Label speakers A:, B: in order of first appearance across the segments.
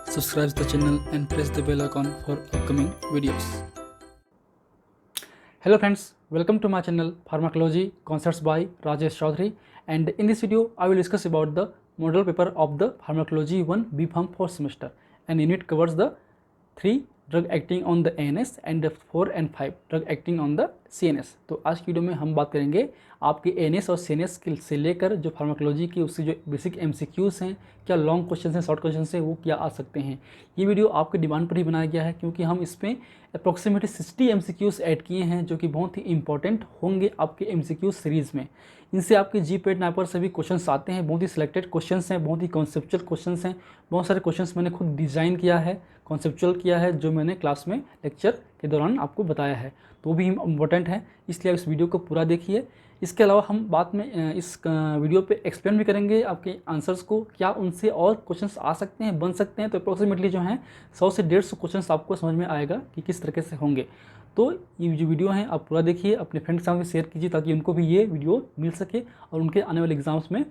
A: subscribe the channel and press the bell icon for upcoming videos. Hello friends, welcome to my channel Pharmacology Concepts by Rajesh Chaudhary, and in this video I will discuss about the model paper of the Pharmacology 1 B Pharm 4th semester, and in it covers the 3 drug acting on the ANS and 4 and 5 drug acting on the CNS। तो आज की video में हम बात करेंगे आपके ANS और CNS से लेकर जो फार्माकोलॉजी की उससे जो बेसिक MCQs हैं, क्या लॉन्ग क्वेश्चन हैं, शॉर्ट क्वेश्चन हैं, वो क्या आ सकते हैं। ये वीडियो आपके डिमांड पर ही बनाया गया है क्योंकि हम इसमें अप्रॉक्सीमेटली 60 MCQs ऐड किए हैं जो कि बहुत ही इंपॉर्टेंट होंगे आपके MCQ सीरीज़ में। इनसे आपके GPAT नाइपर से भी क्वेश्चंस आते हैं, बहुत ही सिलेक्टेड क्वेश्चंस हैं, बहुत ही कॉन्सेप्चुअल क्वेश्चंस हैं। बहुत सारे क्वेश्चंस मैंने खुद डिज़ाइन किया है, कॉन्सेप्चुअल किया है, जो मैंने क्लास में लेक्चर के दौरान आपको बताया है, तो भी इम्पोर्टेंट है, इसलिए आप इस वीडियो को पूरा देखिए। इसके अलावा हम बाद में इस वीडियो पे एक्सप्लेन भी करेंगे आपके आंसर्स को, क्या उनसे और क्वेश्चंस आ सकते हैं, बन सकते हैं। तो अप्रॉक्सीमेटली जो हैं 100 से 150 क्वेश्चंस आपको समझ में आएगा कि किस तरीके से होंगे। तो ये जो वीडियो है आप पूरा देखिए, अपने फ्रेंड्स के साथ शेयर कीजिए ताकि उनको भी ये वीडियो मिल सके और उनके आने वाले एग्ज़ाम्स में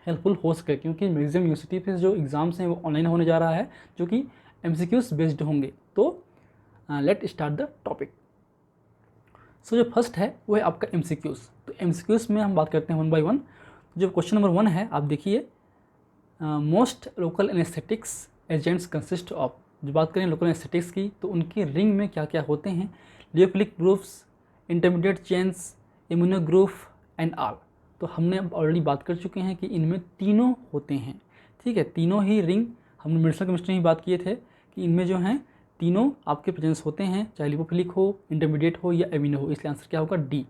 A: हेल्पफुल हो सके, क्योंकि मैक्सिमम यूनिवर्सिटी पे जो एग्ज़ाम्स हैं वो ऑनलाइन होने जा रहा है, जो कि MCQs बेस्ड होंगे। तो लेट स्टार्ट द टॉपिक। सो जो फर्स्ट है वो है आपका MCQs। तो MCQs में हम बात करते हैं 1 by 1। जो क्वेश्चन नंबर 1 है, आप देखिए, most local anaesthetics agents consist of. जो बात करें लोकल एनेस्थेटिक्स की, तो उनकी रिंग में क्या क्या होते हैं। Lyophilic groups, intermediate chains, immuno group and all. तो हमने अब ऑलरेडी बात कर चुके हैं कि इनमें तीनों होते हैं, ठीक है। तीनों ही रिंग, हमने मेडिसिनल केमिस्ट्री में बात किए थे कि इनमें जो हैं तीनों आपके प्रेजेंस होते हैं, चाहे लिपोफिलिक हो, इंटरमीडिएट हो या एमिनो हो, इसलिए आंसर क्या होगा डी,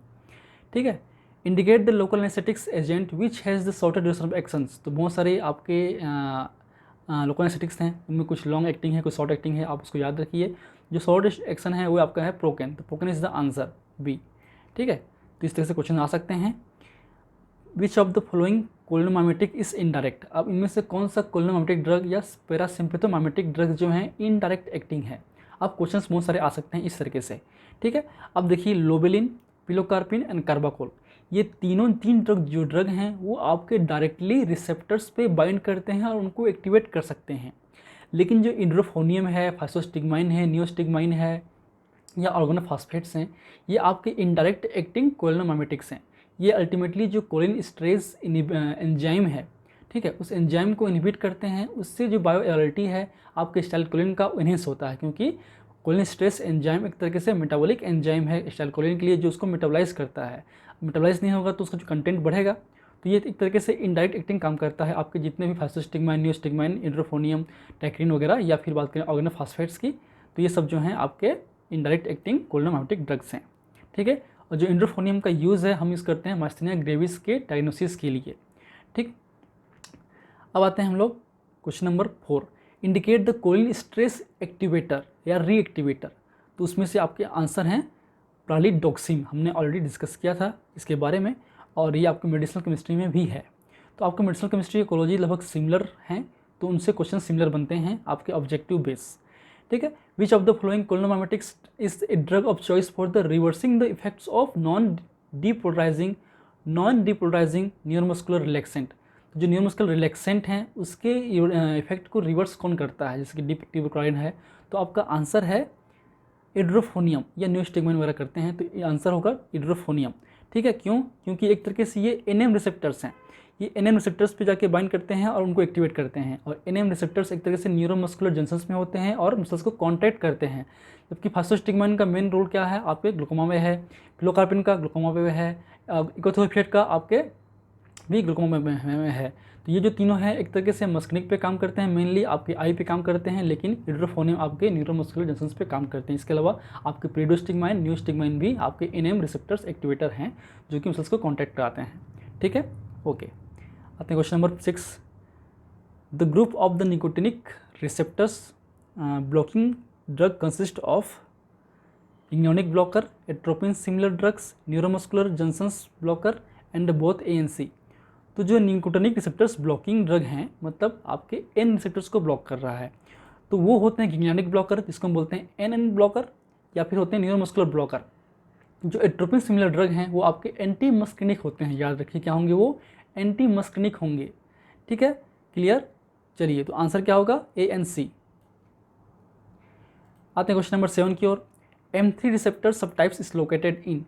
A: ठीक है। Indicate the local anaesthetics agent which has the shorter duration of actions. तो बहुत सारे आपके लोकल एनेस्थेटिक्स हैं, उनमें कुछ लॉन्ग एक्टिंग है, कुछ शॉर्ट एक्टिंग है, आप उसको याद रखिए। जो शॉर्ट एक्शन है वो आपका है प्रोकेन, तो procaine is the answer B, ठीक है। तो इस तरह से क्वेश्चन आ सकते हैं। Which of the following cholinomimetic is indirect. अब इनमें से कौन सा कोलिनोमाइमेटिक ड्रग या पैरासिम्पथोमाइमेटिक ड्रग जो हैं इनडायरेक्ट एक्टिंग है। अब क्वेश्चंस बहुत सारे आ सकते हैं इस तरीके से, ठीक है। अब देखिए, लोबेलिन, पिलोकार्पिन एंड कार्बाकोल, ये तीन ड्रग हैं वो आपके डायरेक्टली रिसेप्टर्स पे बाइंड करते हैं और उनको एक्टिवेट कर सकते हैं। लेकिन जो इंड्रोफोनियम है, फाइसोस्टिग्माइन है, नियोस्टिग्माइन है या ऑर्गेनोफॉस्फेट्स हैं, ये आपके इनडायरेक्ट एक्टिंग कोलिनोमाइमेटिक्स हैं। ये अल्टीमेटली जो कोलिन स्ट्रेस एंजाइम है, ठीक है, उस एंजाइम को इनहिबिट करते हैं। उससे जो बायोअवेलेबिलिटी है आपके स्टाइलकोलिन का इनहेंस होता है, क्योंकि कोलिन स्ट्रेस एंजाइम एक तरीके से मेटाबॉलिक एंजाइम है स्टाइलकोलिन के लिए, जो उसको मेटाबोलाइज करता है। मेटाबोलाइज नहीं होगा तो उसका जो कंटेंट बढ़ेगा। तो ये एक तरीके से इनडायरेक्ट एक्टिंग काम करता है आपके जितने भी फाइसोस्टिग्माइन, नियोस्टिग्माइन, इंड्रोफोनियम, टैक्रिन वगैरह, या फिर बात करें ऑर्गेनोफॉस्फेट्स की, तो ये सब जो हैं आपके इनडायरेक्ट एक्टिंग कोलिनोमाइमेटिक ड्रग्स हैं, ठीक है। और जो इंड्रोफोनियम का यूज़ है हम यूज़ करते हैं माइस्थेनिया ग्रेविस के डायग्नोसिस के लिए, ठीक। अब आते हैं हम लोग question number 4। Indicate the cholinesterase activator या रीएक्टिवेटर। तो उसमें से आपके आंसर हैं प्रालिडोक्सिम। हमने ऑलरेडी डिस्कस किया था इसके बारे में, और ये आपके मेडिसिनल केमिस्ट्री में भी है। तो आपके मेडिसिनल केमिस्ट्री इकोलॉजी लगभग सिमिलर हैं, तो उनसे क्वेश्चन सिमिलर बनते हैं आपके ऑब्जेक्टिव बेस, ठीक है। Which of the following cholinomimetics is a drug of choice for the reversing the effects of non depolarizing neuromuscular relaxant. जो न्यूरोमस्कुलर रिलैक्सेंट हैं उसके इफेक्ट को रिवर्स कौन करता है, जैसे कि डिप्टिबोक्राइन है। तो आपका आंसर है इड्रोफोनियम या नियोस्टिग्माइन वगैरह करते हैं, तो ये आंसर होगा इड्रोफोनियम, ठीक है। क्यों? क्योंकि एक तरीके से ये NM रिसेप्टर्स हैं, ये NM रिसेप्टर्स पे जाके बाइंड करते हैं और उनको एक्टिवेट करते हैं। और NM रिसेप्टर्स एक तरीके से न्यूरोमस्कुलर जंक्शंस में होते हैं और मसल्स को कॉन्ट्रैक्ट करते हैं। जबकि फाइसोस्टिग्माइन का मेन रोल क्या है, आपके ग्लूकोमा में है, पिलोकार्पिन का ग्लूकोमा में है, इकोथोफेट का आपके भी ग्लूकोमा में है। तो ये जो तीनों हैं एक तरीके से मस्कुलिक पे काम करते हैं, मेनली आपके आई पे काम करते हैं, लेकिन इड्रोफोनियम आपके न्यूरोमस्कुलर जंक्शंस पे काम करते हैं। इसके अलावा आपके प्रीडोस्टिग्माइन, नियोस्टिग्माइन भी आपके NM रिसेप्टर्स एक्टिवेटर हैं जो कि मसल्स को कॉन्टैक्ट कराते हैं, ठीक है। ओके, आते हैं question number 6। The group of the nicotinic receptors blocking drug consist of ganglionic blocker, atropine similar drugs, neuromuscular junctions blocker and both ANC। तो जो निकोटिनिक रिसेप्टर्स ब्लॉकिंग ड्रग हैं, मतलब आपके N रिसेप्टर्स को ब्लॉक कर रहा है, तो वो होते हैं गिग्नानिक ब्लॉकर, जिसको हम बोलते हैं NN ब्लॉकर, या फिर होते हैं न्यूरोमस्कुलर ब्लॉकर। जो एट्रोपिन सिमिलर ड्रग हैं वो आपके एंटी मस्किनिक होते हैं, याद रखिए क्या होंगे वो, एंटी मस्किनिक होंगे, ठीक है, क्लियर। चलिए, तो आंसर क्या होगा ANC, आते हैं क्वेश्चन नंबर 7 की ओर। M3 रिसेप्टर सब टाइप्स इज लोकेटेड इन,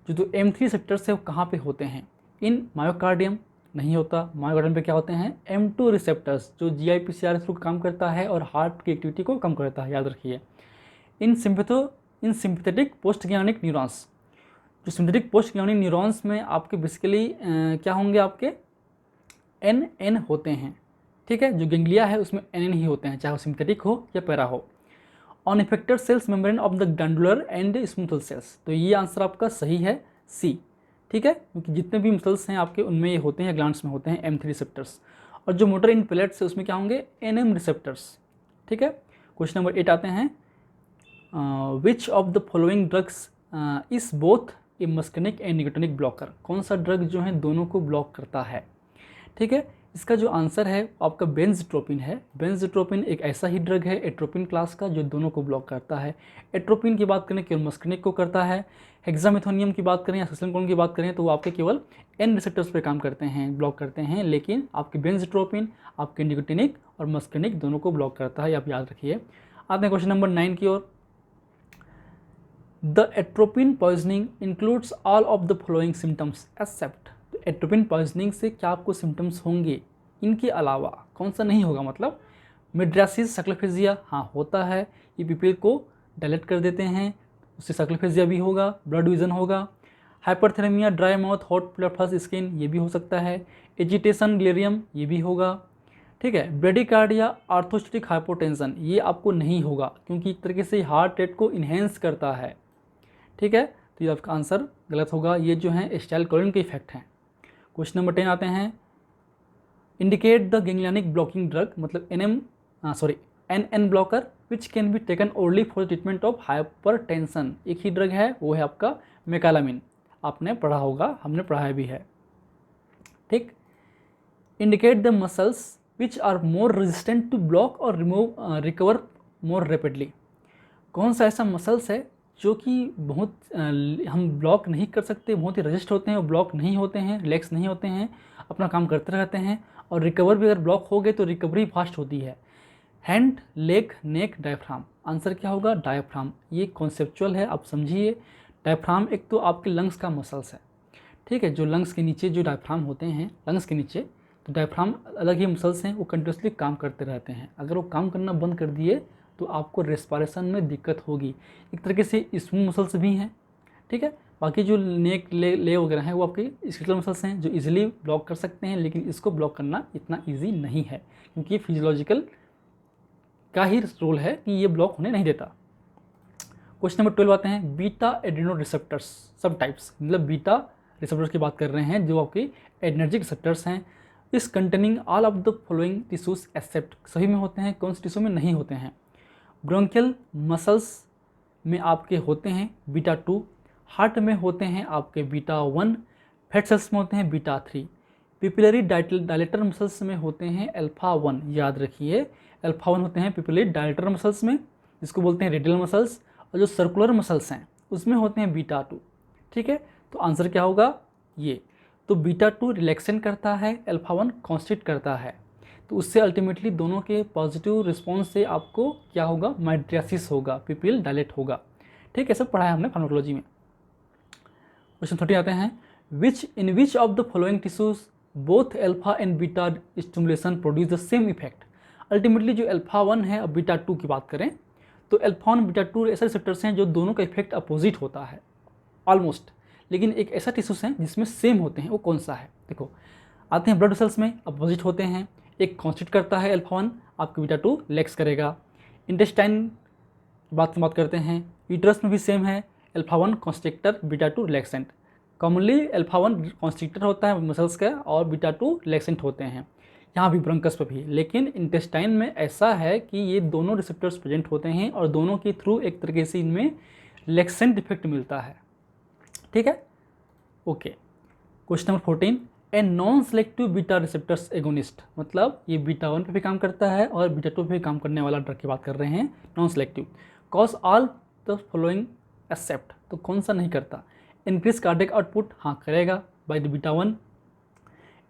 A: जो M3 रिसेप्टर्स है वो कहाँ पे होते हैं? इन मायोकार्डियम नहीं होता, मायोकार्डियम पे क्या होते हैं? M2 रिसेप्टर्स, जो GIPCR थ्रू काम करता है और हार्ट की एक्टिविटी को कम करता है, याद रखिए। इन सिंपैथेटिक पोस्ट गैंग्लियनिक न्यूरॉन्स, जो सिंपैथेटिक पोस्ट गैंग्लियनिक न्यूरॉन्स में आपके बेसिकली क्या होंगे? आपके NN होते हैं, ठीक है। जो गैंग्लिया है उसमें NN ही होते हैं, चाहे वो सिंपैथेटिक हो या पैरा हो। On affected cells membrane of the glandular and smooth cells, तो ये आंसर आपका सही है C, ठीक है, क्योंकि जितने भी मसल्स हैं आपके उनमें ये होते हैं, ग्लैंड्स में होते हैं M3 रिसेप्टर्स। और जो मोटर इन प्लेट्स है उसमें क्या होंगे? NM रिसेप्टर्स, ठीक है। क्वेश्चन नंबर 8 आते हैं। Which of the following drugs is both a muscarinic and nicotinic blocker, कौन सा ड्रग जो है दोनों को ब्लॉक करता है? ठीक है, इसका जो आंसर है आपका बेंजट्रोपिन है। बेंजट्रोपिन एक ऐसा ही ड्रग है एट्रोपिन क्लास का जो दोनों को ब्लॉक करता है। एट्रोपिन की बात करें केवल मस्कनिक को करता है। हेक्सामेथोनियम की बात करें या सस्लेनकोन की बात करें तो वो आपके केवल N रिसेप्टर्स पे काम करते हैं, ब्लॉक करते हैं, लेकिन आपके बेंजट्रोपिन आपके निकोटिनिक और मस्कनिक दोनों को ब्लॉक करता है, आप याद रखिए। आते हैं क्वेश्चन नंबर 9 की ओर। The atropine poisoning includes all of the following symptoms except, atropine poisoning से क्या आपको सिम्टम्स होंगे? इनके अलावा कौन सा नहीं होगा? मतलब मिड्रासिस, सक्लोफेजिया, हाँ होता है, ये पीपल को डायलेट कर देते हैं, उससे सक्लोफेजिया भी होगा, ब्लड विजन होगा। Hyperthermia, dry mouth, hot flush skin, ये भी हो सकता है। एजिटेशन, डिलीरियम, ये भी होगा, ठीक है। ब्रेडिकार्डिया, आर्थोस्टेटिक हाइपोटेंशन, ये आपको नहीं होगा क्योंकि एक तरीके से हार्ट रेट को इन्हेंस करता है, ठीक है। तो ये आपका आंसर गलत होगा, ये जो है एसिटाइलकोलिन के इफेक्ट हैं। क्वेश्चन नंबर 10 आते हैं। Indicate the ganglionic blocking drug, मतलब NN blocker which can be taken only for treatment of hypertension, एक ही ड्रग है, वो है आपका मेकालामिन, आपने पढ़ा होगा, हमने पढ़ाया भी है, ठीक। Indicate the muscles which are more resistant to block और रिकवर मोर रैपिडली, कौन सा ऐसा मसल्स है जो कि बहुत हम ब्लॉक नहीं कर सकते, बहुत ही रजिस्ट होते हैं और ब्लॉक नहीं होते हैं, रिलैक्स नहीं होते हैं, अपना काम करते रहते हैं, और रिकवर भी अगर ब्लॉक हो गए तो रिकवरी फास्ट होती है। हैंड, लेग, नेक, डायफ्राम, आंसर क्या होगा? डायफ्राम। ये कॉन्सेप्चुअल है, आप समझिए। डायफ्राम एक तो आपके लंग्स का मसल्स है, ठीक है, जो लंग्स के नीचे जो डायफ्राम होते हैं, लंग्स के नीचे, तो डायफ्राम अलग ही मसल्स हैं, वो कंटिन्यूसली काम करते रहते हैं। अगर वो काम करना बंद कर दिए तो आपको रेस्पिरेशन में दिक्कत होगी। एक तरीके से स्मूथ मसल्स भी हैं, ठीक है। बाकी जो नेक, ले वगैरह हैं वो आपके स्केलेटल मसल्स हैं जो इजीली ब्लॉक कर सकते हैं, लेकिन इसको ब्लॉक करना इतना इजी नहीं है क्योंकि फिजियोलॉजिकल का ही रोल है कि ये ब्लॉक होने नहीं देता। क्वेश्चन नंबर 12 आते हैं। बीटा एड्रेनो रिसेप्टर्स सब टाइप्स, मतलब बीटा रिसेप्टर्स की बात कर रहे हैं जो आपके एडर्जिक रिसेप्टर्स हैं। Is containing all of the following tissues except, सभी में होते हैं, कौन से टिश्यू में नहीं होते हैं? ब्रोंकियल मसल्स में आपके होते हैं बीटा 2, हार्ट में होते हैं आपके बीटा 1, फैट सेल्स में होते हैं बीटा 3, पिपिलरी डायलेटर मसल्स में होते हैं अल्फा 1, याद रखिए अल्फा 1 होते हैं पिपिलरी डायलेटर मसल्स में, जिसको बोलते हैं रेडियल मसल्स, और जो सर्कुलर मसल्स हैं उसमें होते हैं बीटा 2, ठीक है। तो आंसर क्या होगा? ये। तो बीटा 2 रिलैक्सेन करता है, अल्फा 1 कॉन्स्ट्रिक्ट करता है, तो उससे अल्टीमेटली दोनों के पॉजिटिव रिस्पॉन्स से आपको क्या होगा? माइड्रियासिस होगा, पिपिल डायलेट होगा, ठीक है। सब पढ़ाया हमने फार्माकोलॉजी में। क्वेश्चन 30 आते हैं। In which of the following tissues both alpha and beta stimulation produce the same effect, ultimately जो अल्फा 1 है और बीटा 2 की बात करें तो अल्फा 1 बीटा 2 ऐसे रिसेप्टर्स हैं जो दोनों का इफेक्ट अपोजिट होता है ऑलमोस्ट, लेकिन एक ऐसा टिश्यूज है जिसमें सेम होते हैं, वो कौन सा है? देखो, आते हैं ब्लड वेसल्स में अपोजिट होते हैं, एक कॉन्स्टिट्यूट करता है अल्फा 1, आपका बीटा 2 लेक्स करेगा। इंटेस्टाइन बात करते हैं, यूट्रस में भी सेम है, alpha 1 constrictor, beta 2 relaxant. Commonly alpha 1 constrictor होता है मसल्स का और बीटा 2 रिलैक्सेंट होते हैं, यहाँ भी ब्रोंकस पर भी। लेकिन इंटेस्टाइन में ऐसा है कि ये दोनों रिसेप्टर्स प्रेजेंट होते हैं और दोनों के थ्रू एक तरीके से इनमें रिलैक्सेंट इफेक्ट मिलता है, ठीक है, ओके। Question number 14। ए non selective beta receptors agonist, मतलब ये बीटा 1 पे भी काम करता है और बीटा 2 पे भी काम करने वाला ड्रग की बात कर रहे हैं, non selective. Cause all the following except, तो कौन सा नहीं करता? इंक्रीज कार्डियक आउटपुट, हाँ करेगा bye the beta 1।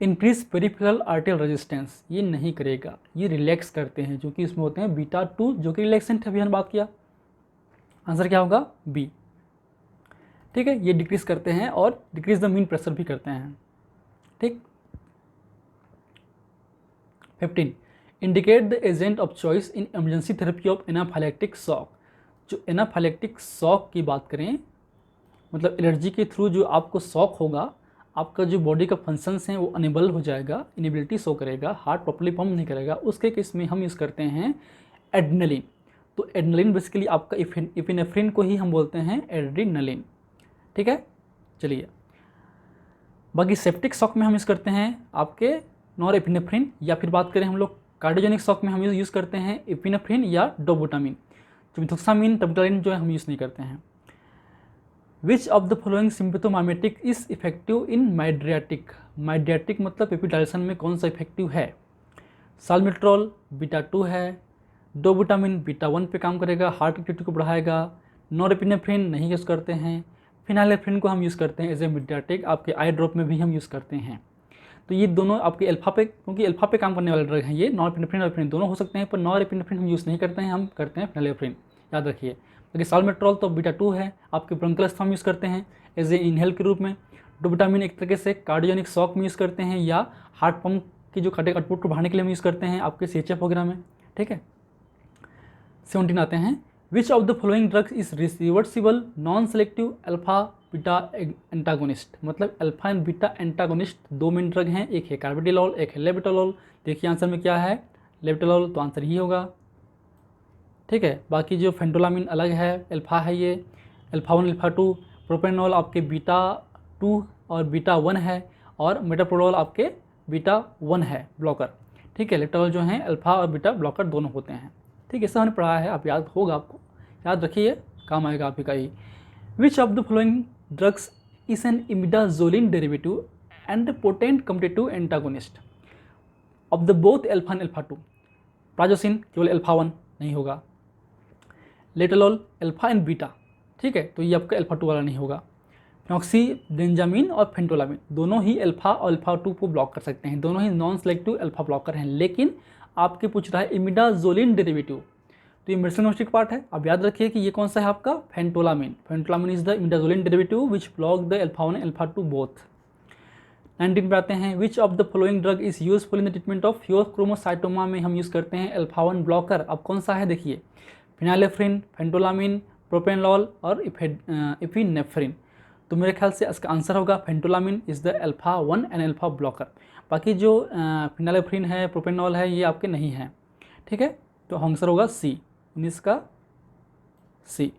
A: Increase peripheral arterial resistance, ये नहीं करेगा, ये रिलैक्स करते हैं, जो कि इसमें होते हैं बीटा 2 जो कि रिलैक्सेंट है, अभी हमने बात किया। आंसर क्या होगा? बी। ठीक है, ये डिक्रीज करते हैं और डिक्रीज द मीन प्रेशर भी करते हैं। ठीक। 15 indicate the agent of choice in emergency therapy of anaphylactic shock. जो एनाफाइलेक्टिक शॉक की बात करें, मतलब एलर्जी के थ्रू जो आपको शॉक होगा, आपका जो बॉडी का फंक्शंस हैं वो अनेबल हो जाएगा, इनेबिलिटी शो करेगा, हार्ट प्रॉपर्ली पंप नहीं करेगा, उसके केस में हम यूज़ करते हैं एड्रेनलिन। तो एड्रेनलिन बेसिकली आपका इपिनेफ्रिन को ही हम बोलते हैं एड्रेनलिन। ठीक है, चलिए बाकी सेप्टिक शॉक में हम यूज़ करते हैं आपके नॉरएपिनेफ्रिन, या फिर बात करें हम लोग कार्डियोजेनिक शॉक में हम यूज़ करते हैं एपिनेफ्रिन या डोबुटामिन। जो मिथोक्सामिन टर्बिटालिन जो है हम यूज़ नहीं करते हैं। Which of the following sympathomimetic is effective in mydriatic. Mydriatic मतलब एपिडायलेशन में कौन सा इफेक्टिव है? साल्मेट्रोल बीटा 2 है, डोबुटामिन बीटा 1 पे काम करेगा, हार्ट एक्टिविटी को बढ़ाएगा। नॉरएपिनेफ्रिन नहीं यूज़ करते हैं। फिनाइलेफ्रिन को हम यूज़ करते हैं एज ए मिड्रियाटिक, आपके आई ड्रॉप में भी हम यूज़ करते हैं। तो ये दोनों आपके अल्फा पे, क्योंकि अल्फा पे काम करने वाले ड्रग हैं ये, नॉरएपिनेफ्रिन और एपिनेफ्रिन दोनों हो सकते हैं, पर नॉरएपिनेफ्रिन हम यूज़ नहीं करते हैं, हम करते हैं फिनाइलेफ्रिन, याद रखिए। क्योंकि साल्मेट्रोल तो बीटा 2 है, आपके ब्रोंकल यूज़ करते हैं एज ए इनहेल के रूप में। डोबुटामिन एक तरीके से कार्डियोजेनिक शॉक में यूज़ करते हैं, या हार्ट पंप की जो कार्डियक आउटपुट को बढ़ाने के लिए हम यूज़ करते हैं आपके CHF वगैरह में। ठीक है, 17 आते हैं। Which of the following drugs is reversible non selective alpha beta antagonist. मतलब अल्फा एंड बीटा एंटागोनिस्ट दो मेन ड्रग हैं, एक है कार्बिडिलॉल, एक है लेविटोलॉल। देखिए आंसर में क्या है, लेविटोलॉल, तो आंसर ही होगा। ठीक है, बाकी जो फेंटोलामिन अलग है, अल्फा है ये, अल्फा 1 अल्फा 2। प्रोपेनॉल आपके बीटा 2 और बीटा 1 है, और मेटाप्रोलोल आपके बीटा 1 है ब्लॉकर। ठीक है, लेविटोलॉल जो हैं अल्फा और बीटा ब्लॉकर दोनों होते हैं। ठीक है, ऐसा हमने पढ़ा है, आप याद होगा, आपको याद रखिए, काम आएगा आप ही का ही। Which of the following drugs is an imidazoline derivative and potent competitive antagonist of the both alpha and alpha 2। Prazosin केवल अल्फा 1 नहीं होगा, लेटोलॉल अल्फा एंड बीटा, ठीक है, तो ये आपका अल्फा 2 वाला नहीं होगा। फेनॉक्सीबेंजामिन और फेंटोलामिन दोनों ही अल्फा और अल्फा 2 को ब्लॉक कर सकते हैं, दोनों ही नॉन सेलेक्टिव अल्फा ब्लॉकर हैं। लेकिन आपके पूछ रहा है इमिडाजोलिन डेरिवेटिव, तो ये मेडिसिनोस्टिक पार्ट है। आप याद रखिए कि ये कौन सा है आपका, phentolamine. Phentolamine is the imidazoline derivative which block the alpha 1 alpha 2 both. 19 पे आते हैं। Which of the following drug is useful in the treatment of pheochromocytoma में हम यूज़ करते हैं अल्फा 1 ब्लॉकर। अब कौन सा है देखिए, फिनाइलेफ्रिन, फेंटोलामिन, प्रोपेनॉल और एपिनेफ्रिन। तो मेरे ख्याल से इसका आंसर होगा phentolamine is the alpha 1 and alpha blocker. बाकी जो फिनाइलेफ्रिन है, प्रोपेनॉल है, ये आपके नहीं हैं। ठीक है, तो आंसर होगा सी, 19 का सी।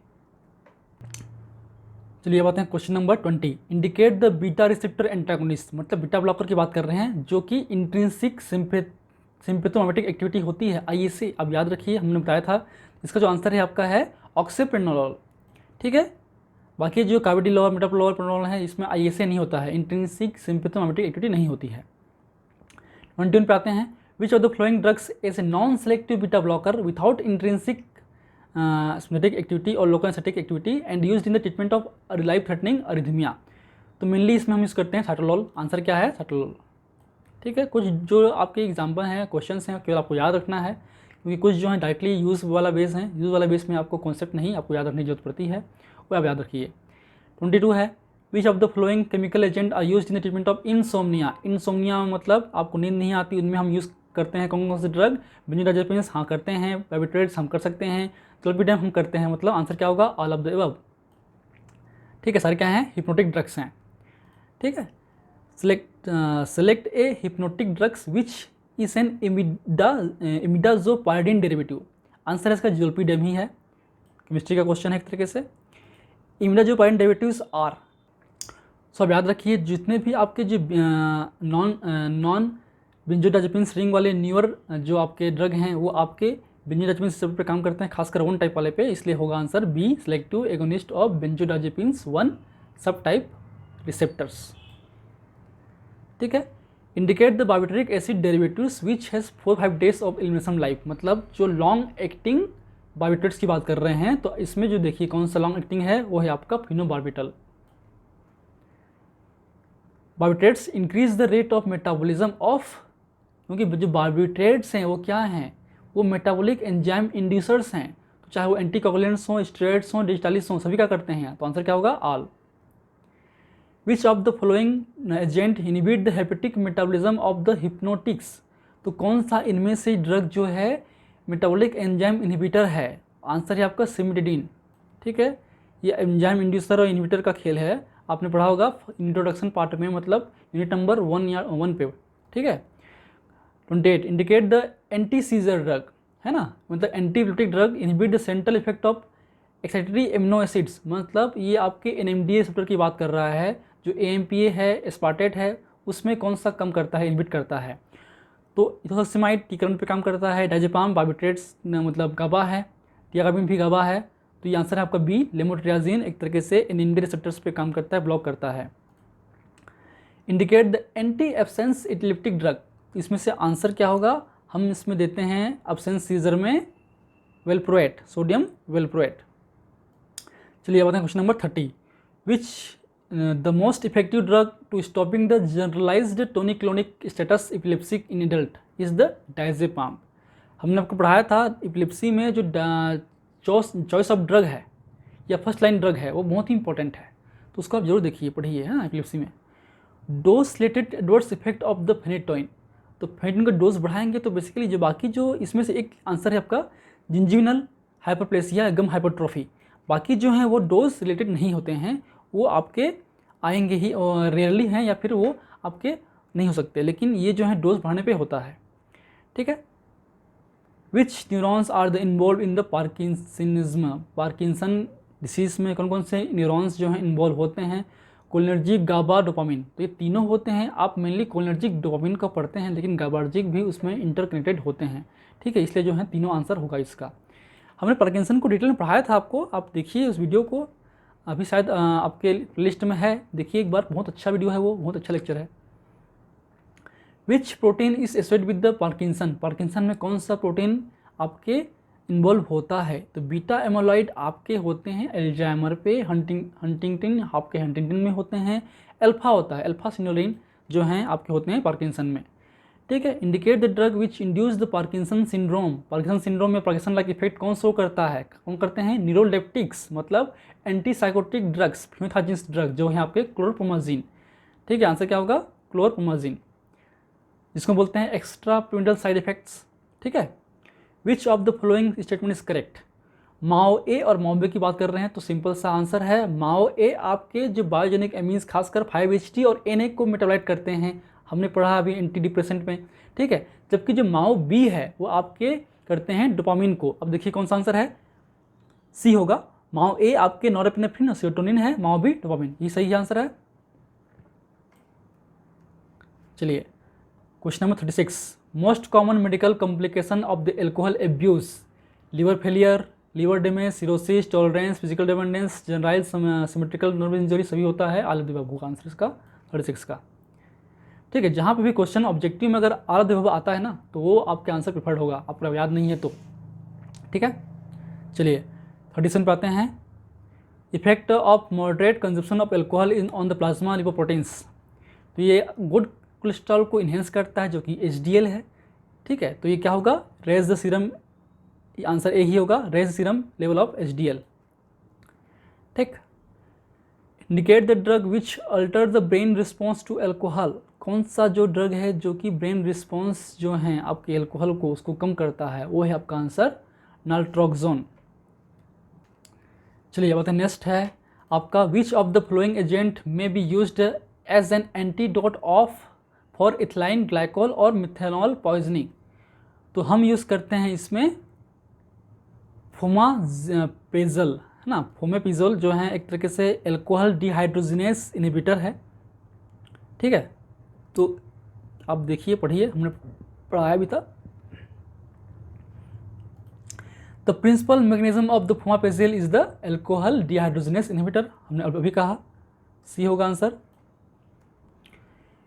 A: चलिए अब आते हैं question number 20। Indicate the beta receptor antagonist. मतलब बीटा ब्लॉकर की बात कर रहे हैं, जो कि इंट्रिंसिक सिम्पैथोमिमेटिक एक्टिविटी होती है, ISA। अब याद रखिए, हमने बताया था इसका जो आंसर है आपका है ऑक्सीप्रेनोलोल। ठीक है, बाकी जो कार्बिडिलॉल, मेटाप्रोलोल, प्रेनोलोल है, इसमें ISA नहीं होता है, इंट्रिंसिक सिम्पैथोमिमेटिक एक्टिविटी नहीं होती है। 21 पे आते हैं। Which of the following drugs is a non selective beta blocker without intrinsic sympathomimetic activity और local anaesthetic activity and used in the treatment of life threatening arrhythmia. तो मेनली इसमें हम यूज़ करते हैं साइटोलोल। आंसर क्या है, साइटोलोल। ठीक है, कुछ जो आपके एग्जाम्पल हैं, क्वेश्चंस हैं, केवल आपको याद रखना है, क्योंकि कुछ जो है डायरेक्टली यूज़ वाला बेस है, यूज़ वाला बेस में आपको कॉन्सेप्ट नहीं आपको याद रखने की जरूरत पड़ती है, वो आप याद रखिए। 22 है। Which of the following chemical agent are used in the treatment of insomnia. Insomnia मतलब आपको नींद नहीं आती, उनमें हम यूज़ करते हैं कौन कौन से ड्रग, बेंजोडाइजेपिन्स हाँ करते हैं, बार्बिट्रेट्स हम कर सकते हैं, क्लोपिडम हम करते हैं। मतलब आंसर क्या होगा, ऑल ऑफ द अबव। ठीक है, सारे क्या हैं, हिप्नोटिक ड्रग्स हैं। ठीक है, select a hypnotic drugs which is an imidazopyridine derivative. Answer है इसका जोल्पिडेम ही है, केमिस्ट्री का क्वेश्चन है एक तरीके से। इमिडाजोपायरिन डेरिवेटिव्स आर, सो अब याद रखिए जितने भी आपके जो नॉन बेंजोडाइजेपिन रिंग वाले न्यूअर जो आपके ड्रग हैं, वो आपके बेंजोडाइजेपिन रिसेप्टर पे काम करते हैं, खासकर 1 टाइप वाले पे, इसलिए होगा answer B, selective agonist of benzodiazepines 1 subtype receptors. ठीक है, indicate the barbituric acid derivatives which has 4-5 days of elimination life. मतलब जो लॉन्ग एक्टिंग बार्बिट्रेट्स की बात कर रहे हैं, तो इसमें जो देखिए कौन सा लॉन्ग एक्टिंग है, वो है आपका phenobarbital. Barbiturates increase the rate of metabolism of, क्योंकि जो बार्बिट्रेट्स हैं वो क्या हैं, वो मेटाबॉलिक एंजाइम इंड्यूसर्स हैं। तो चाहे वो एंटीकोगुलेंट्स हों, स्टेरॉइड्स हों, डिजिटालिस हों, सभी क्या करते हैं। तो आंसर क्या होगा, all. Which of the following agent inhibit the hepatic metabolism of the hypnotics. तो कौन सा इनमें से ड्रग जो है मेटाबॉलिक एंजाइम इनहिबिटर है। आंसर है आपका सिमिडिडिन। ठीक है, ये एंजाइम इंड्यूसर और इनहिबिटर का खेल है, आपने पढ़ा होगा इंट्रोडक्शन पार्ट में, मतलब यूनिट नंबर 1 या 1 पे। ठीक है। 28 indicate the anti seizure drug, है ना, मतलब antibiotic drug inhibit the central effect of excitatory amino acids. मतलब ये आपके एनएमडीए रिसेप्टर की बात कर रहा है, जो एएमपीए है, एस्पार्टेट है, उसमें कौन सा कम करता है, इनहिबिट करता है। तो इथोसिमाइड टीकरण पे काम करता है, डायजेपाम बार्बिट्रेट्स मतलब गाबा है, टियागाबिन भी गाबा है। तो ये आंसर है आपका बी, लेमोट्रियाजिन एक तरीके से एनएमडी रिसेप्टर्स पे काम करता है, ब्लॉक करता है। Indicate the anti absence epileptic drug, इसमें से आंसर क्या होगा, हम इसमें देते हैं एब्सेंस सीजर में वेलप्रोएट, सोडियम वेलप्रोएट। चलिए अब आते हैं question number 30। Which the most effective drug to stopping the generalised tonic-clonic status epilepticus in adult is the diazepam. हमने आपको पढ़ाया था एपिलेप्सी में जो चॉइस ऑफ ड्रग है या फर्स्ट लाइन ड्रग है वो बहुत ही इंपॉर्टेंट है, तो उसको आप जरूर देखिए, पढ़िए, है ना। एपिलेप्सी में dose related adverse effect of the phenytoin, तो फेनेटोइन का डोज बढ़ाएंगे तो बेसिकली जो बाकी जो इसमें से एक आंसर है आपका जिंजिविनल हाइपरप्लेसिया, गम हाइपरट्रोफी। बाकी जो हैं वो डोज रिलेटेड नहीं होते हैं, वो आपके आएंगे ही, रेयरली हैं या फिर वो आपके नहीं हो सकते, लेकिन ये जो है डोज बढ़ाने पे होता है। ठीक है। Which neurons are the involve in the parkinsonism, Parkinson disease में कौन कौन से न्यूरॉन्स जो हैं इन्वॉल्व होते हैं, कोलिनर्जिक, गाबा, डोपामिन। तो ये तीनों होते हैं। आप मेनली कोलिनर्जिक डोपामिन का पढ़ते हैं, लेकिन गाबार्जिक भी उसमें इंटरकनेक्टेड होते हैं। ठीक है, इसलिए जो है तीनों आंसर होगा इसका। हमने पार्किंसन को डिटेल में पढ़ाया था आपको, आप देखिए उस वीडियो को, अभी शायद आपके लिस्ट में है, देखिए एक बार, बहुत अच्छा वीडियो है वो, बहुत अच्छा लेक्चर है। विच protein is associated with the Parkinson, Parkinson में कौन सा प्रोटीन आपके इन्वॉल्व होता है। तो बीटा एमालॉइड आपके होते हैं एल्जाइमर पे, हंटिंगटिन आपके हंटिंगटिन में होते हैं, अल्फा होता है, अल्फा सिनोलिन जो हैं आपके होते हैं पार्किंसन में। ठीक है। Indicate the drug which induce the Parkinson syndrome, Parkinson syndrome में पार्किंसन लाइक इफेक्ट कौन शो करता है, कौन करते हैं, न्यूरोलेप्टिक्स मतलब एंटीसाइकोटिक ड्रग्स, फ्यूमेथाजिन्स ड्रग जो है आपके क्लोरप्रोमाजिन। ठीक है, आंसर क्या होगा, क्लोरप्रोमाजिन, जिसको बोलते हैं एक्स्ट्रा पिरामिडल साइड इफेक्ट्स। ठीक है। Which of the following statement is correct, MAO A और माओ बी की बात कर रहे हैं, तो सिंपल सा आंसर है माओ ए आपके जो बायोजेनिक एमीन्स खासकर 5-HT और NA को मेटाबोलाइट करते हैं, हमने पढ़ा अभी एंटी डिप्रेसेंट में। ठीक है। जबकि जो माओ बी है वो आपके करते हैं डोपामिन को। अब देखिए कौन सा आंसर है, सी होगा। माओ ए आपके नॉरेपिनेफ्रिन और सेरोटोनिन है, माओ बी डोपामिन, ये सही आंसर है। चलिए question number 36। Most common medical complication of the alcohol abuse, liver failure, liver damage, cirrhosis, tolerance, physical dependence, general symmetrical nerve injury, सभी होता है। आल ऑफ द अबव का answer इसका 36 का। ठीक है, जहाँ पे भी क्वेश्चन ऑब्जेक्टिव में अगर आल ऑफ द अबव आता है ना, तो वो आपके आंसर प्रिफर्ड होगा, आपको याद नहीं है तो। ठीक है। चलिए 37 पे आते हैं। Effect of moderate consumption of alcohol in on the plasma lipoproteins, तो ये गुड कोलेस्ट्रॉल को इन्हेंस करता है जो कि HDL है। ठीक है, तो ये क्या होगा, raise the serum, answer A ही होगा, raise serum level of HDL। ठीक। Indicate the drug which alter the brain response to alcohol, कौन सा जो ड्रग है जो कि ब्रेन रिस्पॉन्स जो हैं आपके एल्कोहल को उसको कम करता है, वो है आपका आंसर नाल्ट्रोक्सोन। चलिए बताते हैं, नेक्स्ट है आपका which of the following agent may be used as an antidote of for ethylene glycol और मिथेनॉल पॉइजनिंग। तो हम यूज़ करते हैं इसमें फोमापेजल, है ना, फोमेपिजोल जो है एक तरीके से एल्कोहल डिहाइड्रोजिनेस इनहिबिटर है। ठीक है, तो आप देखिए, पढ़िए, हमने पढ़ाया भी था। The principal mechanism of the fomepizole is the alcohol dehydrogenase inhibitor, हमने अभी कहा, सी होगा answer.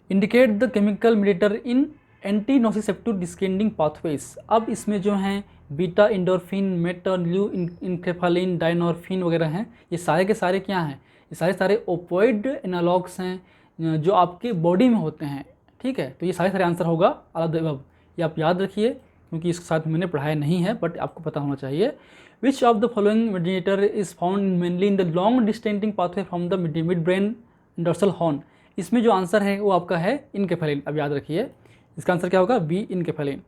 A: Indicate the chemical mediator in anti nociceptive descending pathways. अब इसमें जो हैं बीटा इंडोरफिन, मेटान्यू इनकेफालिन, डायनोरफिन वगैरह हैं, ये सारे के सारे क्या हैं, ये सारे सारे ओपोइड एनालॉग्स हैं जो आपके बॉडी में होते हैं। ठीक है, तो ये सारे सारे आंसर होगा ऑल ऑफ द अबव, ये आप याद रखिए। क्योंकि इसके साथ मैंने पढ़ाया नहीं है, बट आपको पता होना चाहिए। विच of the following mediator is found mainly in the long distending pathway from the mid brain dorsal horn. इसमें जो आंसर है वो आपका है इनकेफेलिन। अब याद रखिए इसका आंसर क्या होगा, B enkephalin.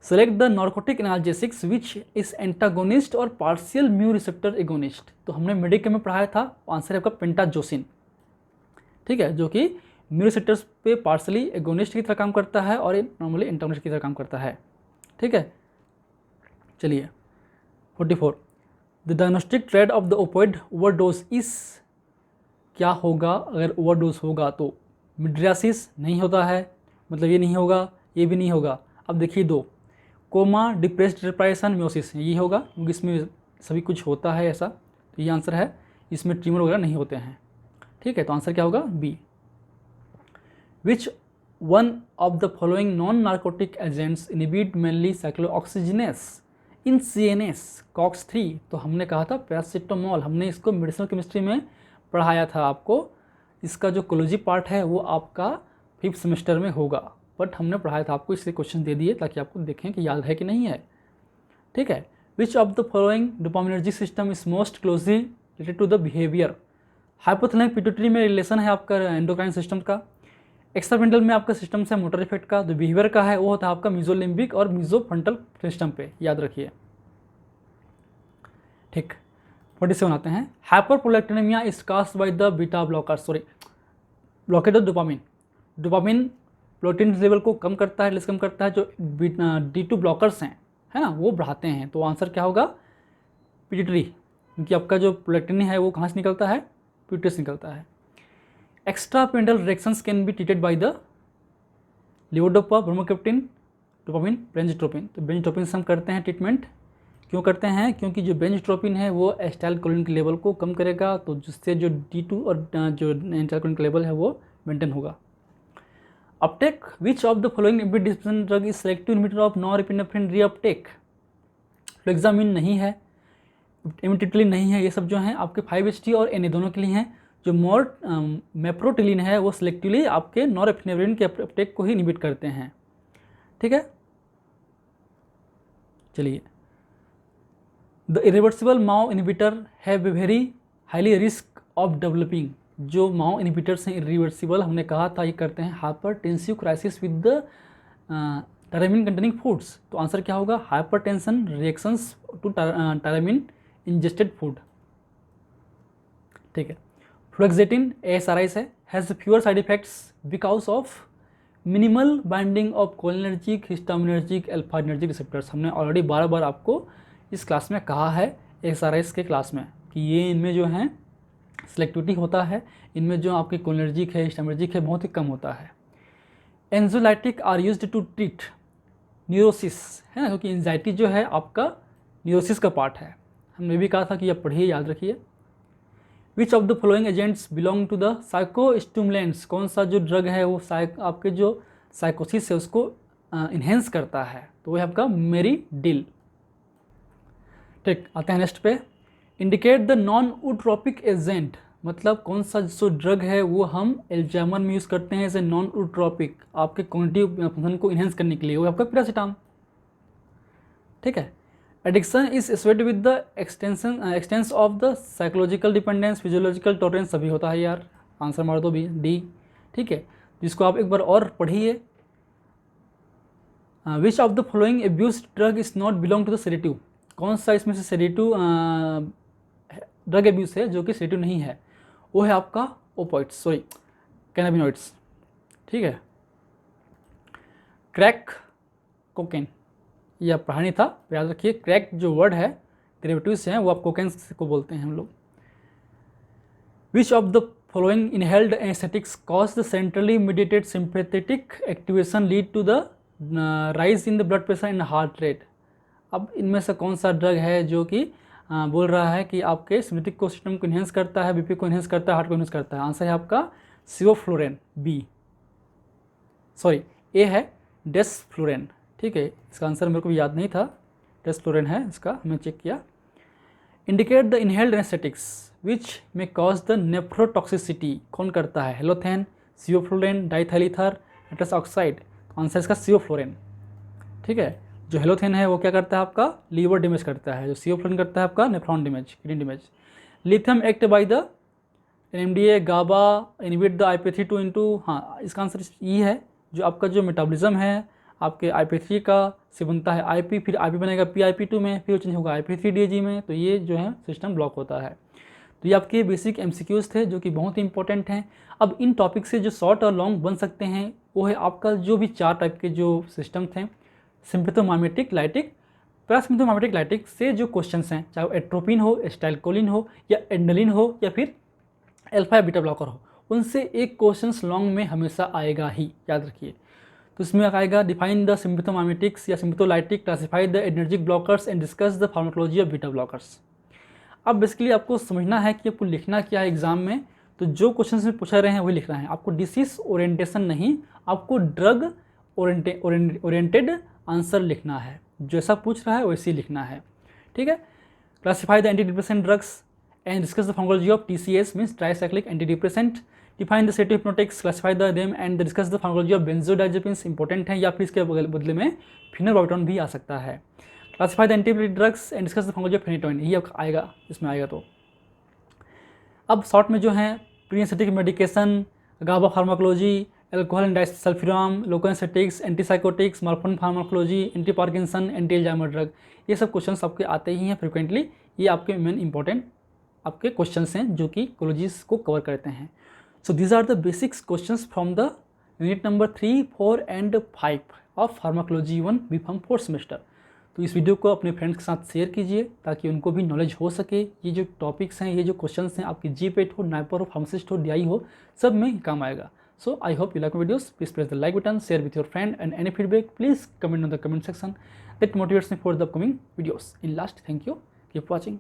A: Select the narcotic analgesics which is antagonist और पार्शियल म्यू रिसेप्टर एगोनिस्ट। तो हमने मेडिकल में पढ़ाया था, आंसर है आपका पेंटाजोसिन, ठीक है, जो कि म्यू रिसेप्टर्स पे पार्शियली एगोनिस्ट की तरह काम करता है और नॉर्मली एंटागोनिस्ट की तरह काम करता है, ठीक है। चलिए 44, the diagnostic trade off the opioid overdose is, क्या होगा अगर ओवरडोज होगा तो, मिड्रियासिस नहीं होता है, मतलब ये नहीं होगा, ये भी नहीं होगा। अब देखिए दो, कोमा, डिप्रेस्ड डिप्रेशन, म्योसिस, ये होगा क्योंकि इसमें सभी कुछ होता है ऐसा, तो ये आंसर है, इसमें ट्यूमर वगैरह नहीं होते हैं, ठीक है। तो आंसर क्या होगा, B. Which one of the following non narcotic agents inhibit mainly cyclooxygenase in CNS COX-3। तो हमने कहा था पैरासिटामोल, हमने इसको मेडिसिनल केमिस्ट्री में पढ़ाया था आपको। इसका जो कोलॉजी पार्ट है वो आपका 5th सेमेस्टर में होगा, बट हमने पढ़ाया था आपको, इसलिए क्वेश्चन दे दिए ताकि आपको देखें कि याद है कि नहीं है, ठीक है। Which of the following dopaminergic system is most closely related to the behaviour. Hypothalamic pituitary में रिलेशन है आपका एंडोक्राइन सिस्टम का, एक्स्ट्रामेंटल में आपका सिस्टम से मोटर इफेक्ट का, जो बिहेवियर का है वो होता है आपका मिजोलिम्बिक और मिजोफ्रंटल सिस्टम पे, याद रखिए, ठीक। 47 आते हैं, hyperprolactinaemia is caused by the beta blocker, blockade of dopamine. Dopamine protein level को कम करता है, रिलीज कम करता है, जो D2 ब्लॉकर्स हैं, है ना, वो बढ़ाते हैं। तो आंसर क्या होगा, पिट्यूटरी, क्योंकि आपका जो प्रोलेक्टिन है वो कहाँ से निकलता है, पिट्यूटरी से निकलता है। Extrapyramidal reactions can be treated by the levodopa, bromocriptine, dopamine, benztropine. तो बेंजोट्रोपिन से हम करते हैं ट्रीटमेंट, क्यों करते हैं, क्योंकि जो बेंजोट्रोपिन है वो एसिटाइलकोलिन के लेवल को कम करेगा, तो जिससे जो D2 और जो एसिटाइलकोलिन का लेवल है वो मेंटेन होगा। Uptake, which of the following antidepressant drug is selective inhibitor of norepinephrine reuptake. Fluvoxamine नहीं है, इमिटिटलिन नहीं है, ये सब जो हैं आपके 5-HT और Na दोनों के लिए हैं। जो मेप्रोटिलिन है वो सिलेक्टिवली आपके नॉरएपिनेफ्रिन के अपटेक को ही इनहिबिट करते हैं, ठीक है। चलिए, the irreversible Mao inhibitor have a very highly risk of developing. जो माओ इनहिबिटर्स हैं इरिवर्सिबल, हमने कहा था ये करते हैं hypertensive crisis with the tyramine containing foods. तो आंसर क्या होगा, hypertension reactions to tyramine ingested food, ठीक है। फ्लुएक्सेटिन ASRIs है, has fewer side effects because of minimal binding of cholinergic, histaminergic, alpha-adrenergic receptors. हमने ऑलरेडी बार आपको इस क्लास में कहा है, ASRIs के क्लास में, कि ये इनमें जो हैं सिलेक्टिविटी होता है, इनमें जो आपकी कोलिनर्जिक है, हिस्टामिनर्जिक है, बहुत ही कम होता है। Anxiolytic are used to treat neurosis, है ना, क्योंकि एंजाइटी जो है आपका न्यूरोसिस का पार्ट है। हमने भी कहा था कि आप पढ़िए, याद रखिए। Which of the following agents belong to the psychostimulants. कौन सा जो ड्रग है वो आपके जो साइकोसिस है उसको इन्हेंस करता है, तो वह आपका मेरिडिल, ठीक। आते हैं नेक्स्ट पे, इंडिकेट द नॉन यूट्रोपिक एजेंट। मतलब कौन सा जो ड्रग है वो हम एल्जाइमर में यूज़ करते हैं एज ए नॉन यूट्रोपिक, आपके कॉग्निटिव फंक्शन को इन्हेंस करने के लिए, वो आपका पैरासिटामोल, ठीक है। Addiction is associated with the expanse of the psychological dependence, physiological tolerance, सभी होता है यार, आंसर मार दो भी, डी, ठीक है। जिसको आप एक बार और पढ़िए। Which of the following abuse drug is not belong to the sedative. कौन सा इसमें से सेडेटिव ड्रग एब्यूज है जो कि सेडेटिव नहीं है, वो है आपका ओपोइड्स, कैनाबिनॉइड्स, ठीक है। क्रैक कोकेन, यह पढ़ानी था, याद रखिए। क्रैक जो वर्ड है डेरिवेटिव्स हैं वो आप कोकेन को बोलते हैं हम लोग। Which of the following inhaled anaesthetics cause the centrally mediated sympathetic activation lead to the rise in the blood pressure and heart rate. अब इनमें से कौन सा ड्रग है जो कि बोल रहा है कि आपके सिम्पैथेटिक को सिस्टम को इन्हेंस करता है, बीपी को इन्हेंस करता है, हार्ट को इन्हेंस करता है। आंसर है आपका सिवोफ्लोरेन, ए है डेसफ्लोरेन, ठीक है। इसका आंसर मेरे को भी याद नहीं था, डेसफ्लोरेन है इसका, हमने चेक किया। Indicate the inhaled anaesthetics which may cause the nephrotoxicity. कौन करता है, halothane, sevoflurane, diethyl ether, nitrous oxide. Answer इसका सिवोफ्लोरेन, ठीक है। जो हेलोथेन है वो क्या करता है आपका लीवर डैमेज करता है, जो CO करता है आपका nephron damage, kidney damage. Lithium act by the NMDA GABA inhibit the IP3 into, हाँ इसका आंसर ये है, जो आपका जो मेटाबॉलिज्म है आपके IP3 का से बनता है IP, फिर IP बनेगा PIP2 में, फिर चेंज होगा IP3DAG में, तो ये जो है सिस्टम ब्लॉक होता है। तो ये आपके बेसिक MCQs थे जो कि बहुत ही इंपॉर्टेंट हैं। अब इन टॉपिक से जो शॉर्ट और लॉन्ग बन सकते हैं वो है आपका जो भी 4 टाइप के जो सिस्टम थे, सिम्पैथोमाइमेटिक, लाइटिक, पैरासिम्पैथोमाइमेटिक, लाइटिक से जो क्वेश्चंस हैं, चाहे वो एट्रोपिन हो, एस्टाइलकोलिन हो या एड्रेनलिन हो या फिर अल्फा या बीटा ब्लॉकर हो, उनसे एक क्वेश्चंस लॉन्ग में हमेशा आएगा ही, याद रखिए। तो इसमें आएगा डिफाइन द सिम्पैथोमाइमेटिक्स या sympatholytic, classify the adrenergic blockers and discuss the pharmacology of beta blockers. अब बेसिकली आपको समझना है कि आपको लिखना क्या है एग्जाम में, तो जो क्वेश्चन में पूछा रहे हैं वही लिखना है आपको, डिसीज ओरिएंटेशन नहीं, आपको ड्रग ओरिएंटेड आंसर लिखना है, जैसा पूछ रहा है वैसे ही लिखना है, ठीक है। Classify the anti depressant drugs and discuss the pharmacology of TCS means tricyclic anti depressant, define the set of hypnotics, classify the them and discuss the pharmacology of benzodiazepines, important है, या फिर इसके बदले में फिनोबार्बिटॉन भी आ सकता है। Classify the antibiotic drugs and discuss the pharmacology of phenytoin, यही आएगा इसमें आएगा। तो अब शॉर्ट में जो है preanaesthetic medication, GABA pharmacology, alcohol and disulfiram, local anaesthetics, antipsychotics, morphine pharmacology, anti Parkinson, anti Alzheimer drug, ये सब क्वेश्चंस आपके आते ही हैं फ्रिक्वेंटली। ये आपके मेन इंपॉर्टेंट आपके क्वेश्चंस हैं जो कि कोलॉजीज को कवर करते हैं। So these are the basics questions from the unit number 3, 4 and 5 of pharmacology 1 B.Pharm 4th semester. तो इस वीडियो को अपने फ्रेंड्स के साथ शेयर कीजिए ताकि उनको भी नॉलेज हो सके। ये जो टॉपिक्स हैं, ये जो क्वेश्चंस हैं, आपकी GPET हो, नाइपर हो, फार्मासिस्ट हो, DI हो, सब में काम आएगा। So I hope you like my videos, please press the like button, share with your friend, and any feedback please comment on the comment section, that motivates me for the upcoming videos. In last, thank you, keep watching.